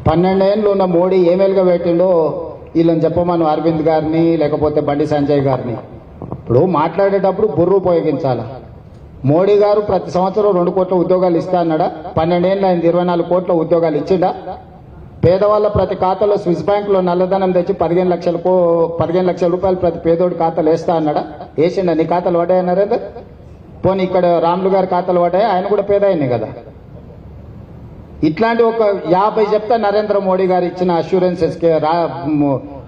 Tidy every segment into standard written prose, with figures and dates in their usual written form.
12 ఏళ్ళు ఉన్న మోడీ ఏమేలుగా పెట్టిండో వీళ్ళని చెప్పమను, అరవింద్ గారిని లేకపోతే బండి సంజయ్ గారిని. ఇప్పుడు మాట్లాడేటప్పుడు బుర్రు ఉపయోగించాలి. మోడీ గారు ప్రతి సంవత్సరం 2 కోట్ల ఉద్యోగాలు ఇస్తా అన్నాడా? 12 ఏళ్ళు ఆయన 24 కోట్ల ఉద్యోగాలు ఇచ్చిండా? పేదవాళ్ళ ప్రతి ఖాతాలో స్విస్ బ్యాంకులో నల్లధనం తెచ్చి 15 లక్షల రూపాయలు ప్రతి పేదోడి ఖాతాలు వేస్తా అన్నాడా? వేసిండా? నీ ఖాతాలు పడ్డాయన్నారా? పోనీ ఇక్కడ రాములు గారి ఖాతాలు పడ్డాయి, ఆయన కూడా పేద అయినాయి కదా. ఇట్లాంటి ఒక 50 చెప్తా నరేంద్ర మోడీ గారు ఇచ్చిన అష్యూరెన్సెస్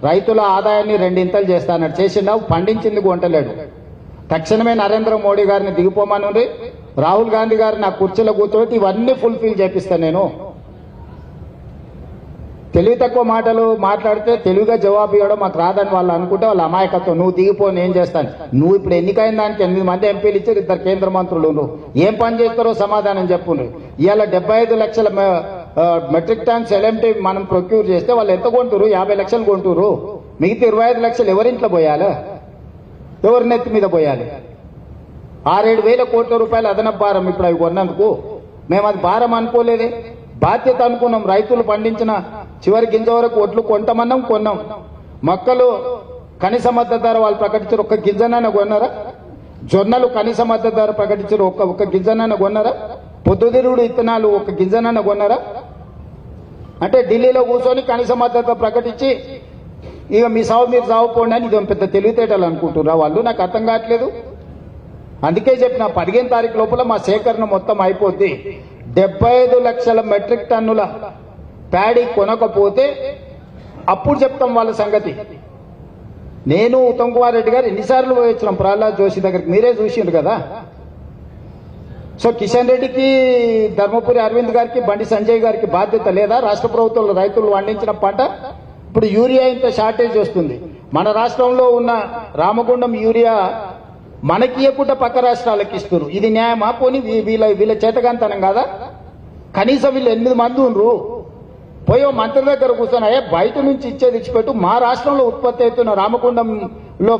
రైతుల ఆదాయాన్ని 2 ఇంతలు చేస్తా అన్నాడు. చేసిండా? పండించింది కొంటలేడు. తక్షణమే నరేంద్ర మోడీ గారిని దిగిపోమని, రాహుల్ గాంధీ గారిని నా కుర్చీలో కూర్చోబెట్టి ఇవన్నీ ఫుల్ఫిల్ చేపిస్తాను నేను. తెలివి తక్కువ మాటలు మాట్లాడితే తెలివిగా జవాబు ఇవ్వడం మాకు రాదని వాళ్ళు అనుకుంటే వాళ్ళ అమాయకత్వం. నువ్వు దిగిపో, నేను చేస్తాను. నువ్వు ఇప్పుడు ఎన్నికైన దానికి 8 మంది ఎంపీలు ఇచ్చారు, 2 కేంద్ర మంత్రులు. నువ్వు ఏం పని చేస్తారో సమాధానం చెప్పు. ఇవాళ 75 లక్షల మెట్రిక్ టన్స్ ఎల్ఎంటీ మనం ప్రొక్యూర్ చేస్తే వాళ్ళు ఎంత కొంటారు? 50 లక్షలు కొంటారు. మిగతా 25 లక్షలు ఎవరింట్లో పోయాలి? ఎవరి నెత్తి మీద పోయాలి? 6-7 వేల కోట్ల రూపాయలు అదనపు భారం ఇప్పుడు అవి కొన్నందుకు. మేము అది భారం అనుకోలేదే, బాధ్యత అనుకున్నాం. రైతులు పండించిన చివరి గింజ వరకు ఒట్లు కొంటామన్నాం, కొన్నాం. మొక్కలు కనీస మద్దతు ధర వాళ్ళు ప్రకటించారు, ఒక్క గింజనైనా కొన్నారా? జొన్నలు కనీస మద్దతు ధర ప్రకటించారు, ఒక్క గింజనైనా కొన్నారా? పొద్దుతిరుగుడు ఇత్తనాలు ఒక్క గింజనైనా కొన్నారా? అంటే ఢిల్లీలో కూర్చొని కనీస మద్దతు ప్రకటించి ఇక మీ సాగు మీరు సాగుపోండి అని ఇది పెద్ద తెలివితేటలు అనుకుంటున్నారా వాళ్ళు? నాకు అర్థం కావట్లేదు. అందుకే చెప్పిన 15 తారీఖు లోపల మా సేకరణ మొత్తం అయిపోద్ది. 75 లక్షల మెట్రిక్ టన్నుల ప్యాడీ కొనకపోతే అప్పుడు చెప్తాం వాళ్ళ సంగతి. నేను ఉత్తమ్ కుమార్ రెడ్డి గారు ఎన్నిసార్లు పోయి వచ్చినాం ప్రహ్లాద్ జోషి దగ్గరికి, మీరే చూసిండ్రు కదా. సో కిషన్ రెడ్డికి, ధర్మపురి అరవింద్ గారికి, బండి సంజయ్ గారికి బాధ్యత లేదా? రాష్ట్ర ప్రభుత్వంలో రైతులు పండించిన పంట ఇప్పుడు యూరియా ఇంత షార్టేజ్ వస్తుంది. మన రాష్ట్రంలో ఉన్న రామగుండం యూరియా మనకి ఇవ్వకుండా పక్క రాష్ట్రాలకు ఇస్తారు. ఇది న్యాయమా? పోనీ వీళ్ళ చేతగాంతనం కాదా? కనీసం వీళ్ళు 8 మంది ఉండ్రు, పోయో మంత్రి దగ్గర కూర్చొని బయట నుంచి ఇచ్చేది ఇచ్చిపెట్టు, మా రాష్ట్రంలో ఉత్పత్తి అవుతున్న రామగుండంలో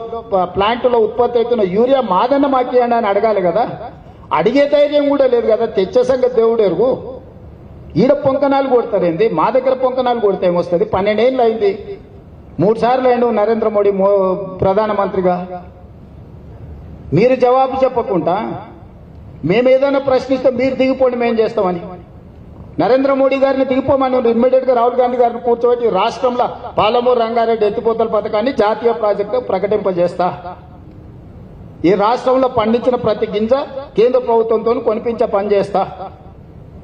ప్లాంట్లో ఉత్పత్తి అవుతున్న యూరియా మాదన్న మాకేయండి అని అడగాలి కదా. అడిగే ధైర్యం కూడా లేదు కదా. తెచ్చే సంగతి దేవుడు ఎరుగు. ఈడ పొంకనాలు కొడతారేంది? మా దగ్గర పొంకనాలు కొడితే ఏమొస్తుంది? 12 ఏళ్ళు అయింది, 3 సార్లు అయిండు నరేంద్ర మోడీ ప్రధానమంత్రిగా. మీరు జవాబు చెప్పకుండా మేము ఏదైనా ప్రశ్నిస్తే మీరు దిగిపోండి మేము చేస్తామని. నరేంద్ర మోడీ గారిని దిగిపోమని ఇమ్మీడియట్ గా రాహుల్ గాంధీ గారిని కూర్చోబెట్టి రాష్ట్రంలో పాలమూరు రంగారెడ్డి ఎత్తిపోతల పథకాన్ని జాతీయ ప్రాజెక్టు ప్రకటింపజేస్తా. ఈ రాష్ట్రంలో పండించిన ప్రతి గింజ కేంద్ర ప్రభుత్వంతో కొనిపించే పని చేస్తా.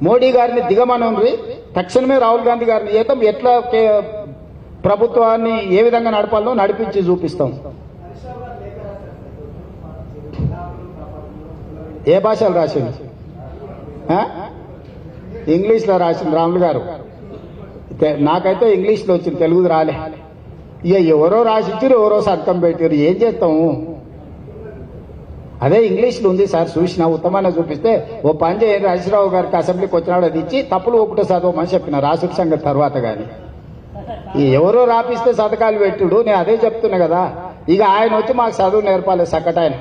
మోడీ గారిని దిగమనండి. తక్షణమే రాహుల్ గాంధీ గారిని ఏతం ఎట్లా ప్రభుత్వాన్ని ఏ విధంగా నడపాలో నడిపించి చూపిస్తాం. ఏ భాషలు రాసింది? ఇంగ్లీష్లో రాసింది రాములు గారు. నాకైతే ఇంగ్లీష్లో వచ్చింది, తెలుగుది రాలే. ఇక ఎవరో రాసిచ్చారు, ఎవరో సంతకం పెట్టారు, ఏం చేస్తాము? అదే ఇంగ్లీష్లో ఉంది సార్, చూసిన ఉత్తమాన్ని చూపిస్తే ఓ పని చేయండి, హరీశ్రావు గారికి అసెంబ్లీకి వచ్చినాడు అది ఇచ్చి తప్పులు ఒకటో చదవమని చెప్పిన రాసుడి సంగతి తర్వాత. కానీ ఎవరో రాపిస్తే సతకాలు పెట్టుడు, నేను అదే చెప్తున్నా కదా. ఇక ఆయన వచ్చి మాకు చదువు నేర్పాలి సక్కటాయన.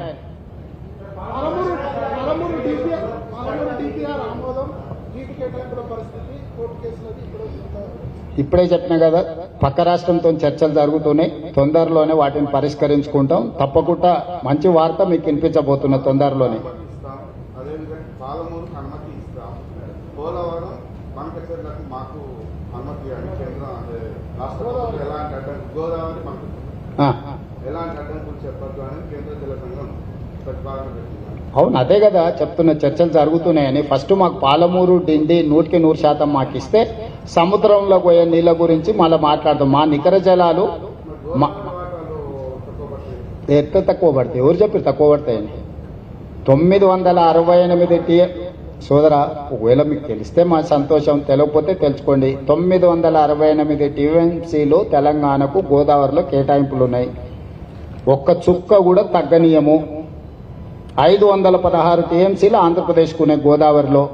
ఇప్పుడే చెప్పినా కదా, పక్క రాష్ట్రంతో చర్చలు జరుగుతున్నాయి. తొందరలోనే వాటిని పరిష్కరించుకుంటాం. తప్పకుండా మంచి వార్త మీకు వినిపించబోతున్న తొందరలోనే. అవును, అదే కదా చెప్తున్న, చర్చలు జరుగుతున్నాయని. ఫస్ట్ మాకు పాలమూరు డిండి 100% మాకు ఇస్తే సముద్రంలో పోయే నీళ్ళ గురించి మళ్ళీ మాట్లాడదాం. మా నికర జలాలు ఎట్లా తక్కువ పడతాయి? ఎవరు చెప్పారు తక్కువ పడతాయని? 968 సోదరా, ఒకవేళ మీకు తెలిస్తే మా సంతోషం, తెలియకపోతే తెలుసుకోండి. 968 టీఎంసీలు తెలంగాణకు గోదావరిలో కేటాయింపులు ఉన్నాయి. ఒక్క చుక్క కూడా తగ్గనీయము. 516 టీఎంసీలు ఆంధ్రప్రదేశ్కు ఉన్నాయి గోదావరిలో.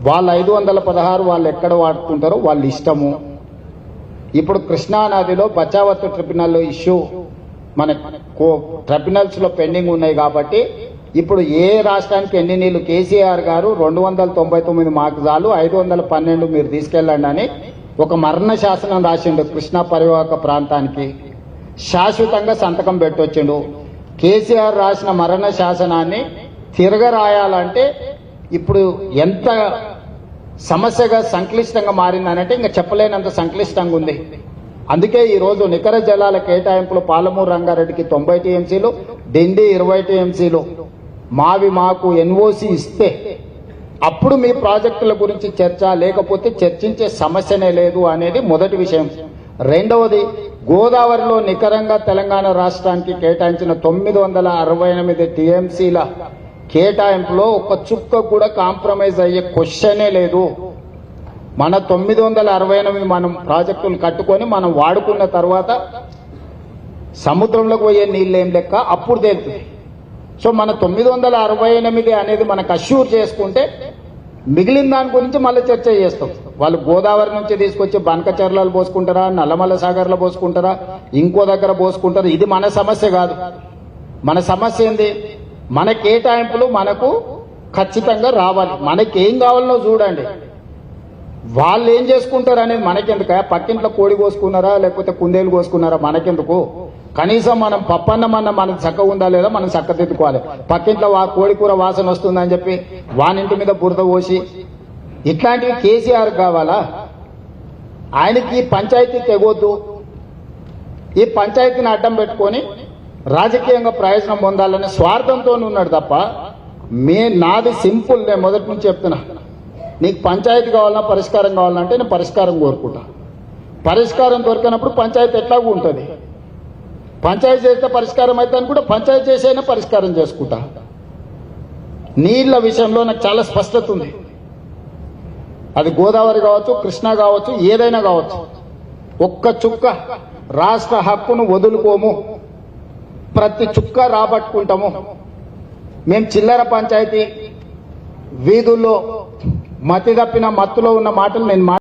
వాళ్ళు 516 వాళ్ళు ఎక్కడ వాడుకుంటారో వాళ్ళ ఇష్టము. ఇప్పుడు కృష్ణానదిలో బచావత్ ట్రిబ్యునల్ ఇష్యూ మన ట్రిబ్యునల్స్లో పెండింగ్ ఉన్నాయి కాబట్టి ఇప్పుడు ఏ రాష్ట్రానికి ఎన్ని నీళ్లు కేసీఆర్ గారు 299 మాకు చాలు, 512 మీరు తీసుకెళ్ళండి అని ఒక మరణ శాసనం రాసిండు కృష్ణా పరివాహక ప్రాంతానికి, శాశ్వతంగా సంతకం పెట్టొచ్చిండు. కేసీఆర్ రాసిన మరణ శాసనాన్ని తిరగరాయాలంటే ఇప్పుడు ఎంత సమస్యగా సంక్లిష్టంగా మారిందనంటే ఇంకా చెప్పలేనంత సంక్లిష్టంగా ఉంది. అందుకే ఈరోజు నికర జలాల కేటాయింపులు పాలమూరు రంగారెడ్డికి 90 టీఎంసీలు, డిండి 20 టీఎంసీలు, మావి మాకు ఎన్ఓసి ఇస్తే అప్పుడు మీ ప్రాజెక్టుల గురించి చర్చ, లేకపోతే చర్చించే సమస్యనే లేదు అనేది మొదటి విషయం. రెండవది, గోదావరిలో నికరంగా తెలంగాణ రాష్ట్రానికి కేటాయించిన 968 టీఎంసీల కేటాయింపులో ఒక చుక్క కూడా కాంప్రమైజ్ అయ్యే క్వశ్చనే లేదు. మన 968 మనం ప్రాజెక్టులు కట్టుకొని మనం వాడుకున్న తర్వాత సముద్రంలోకి పోయే నీళ్ళేం లెక్క అప్పుడు తేలుతుంది. సో మన 968 అనేది మనకు అష్యూర్ చేసుకుంటే మిగిలిన దాని గురించి మళ్ళీ చర్చ చేస్తాం. వాళ్ళు గోదావరి నుంచి తీసుకొచ్చి బనకచర్లలో పోసుకుంటారా, నల్లమల్ల సాగర్లో పోసుకుంటారా, ఇంకో దగ్గర పోసుకుంటారా, ఇది మన సమస్య కాదు. మన సమస్య ఏంది? మన కేటాయింపులు మనకు ఖచ్చితంగా రావాలి. మనకేం కావాలనో చూడండి. వాళ్ళు ఏం చేసుకుంటారు అనేది మనకెందుక? పక్కింట్లో కోడి కోసుకున్నారా లేకపోతే కుందేలు కోసుకున్నారా మనకెందుకు? కనీసం మనం పప్పన్నమన్న మనకు చక్కగా ఉందా లేదా మనం చక్కదిద్దుకోవాలి. పక్కింట్లో కోడి కూర వాసన వస్తుందని చెప్పి వానింటి మీద బురద పోసి ఇట్లాంటివి కేసీఆర్ కావాలా? ఆయనకి పంచాయతీ తెగొద్దు. ఈ పంచాయతీని అడ్డం పెట్టుకొని రాజకీయంగా ప్రయోజనం పొందాలనే స్వార్థంతో ఉన్నాడు తప్ప నాది సింపుల్. నేను మొదటి నుంచి చెప్తున్నా, నీకు పంచాయతీ కావాలన్నా పరిష్కారం కావాలంటే నేను పరిష్కారం కోరుకుంటా. పరిష్కారం దొరికినప్పుడు పంచాయతీ ఎట్లాగూ ఉంటుంది. పంచాయతీ చేస్తే పరిష్కారం అయితే అని కూడా పంచాయతీ చేసైనా పరిష్కారం చేసుకుంటా. నీళ్ల విషయంలో నాకు చాలా స్పష్టత ఉంది. అది గోదావరి కావచ్చు, కృష్ణా కావచ్చు, ఏదైనా కావచ్చు. ఒక్క చుక్క రాష్ట్ర హక్కును వదులుకోము, ప్రతి చుక్క రాబట్టుకుంటాము. మేము చిల్లర పంచాయతీ వీధుల్లో మతి తప్పిన మత్తులో ఉన్న మాటలు నేను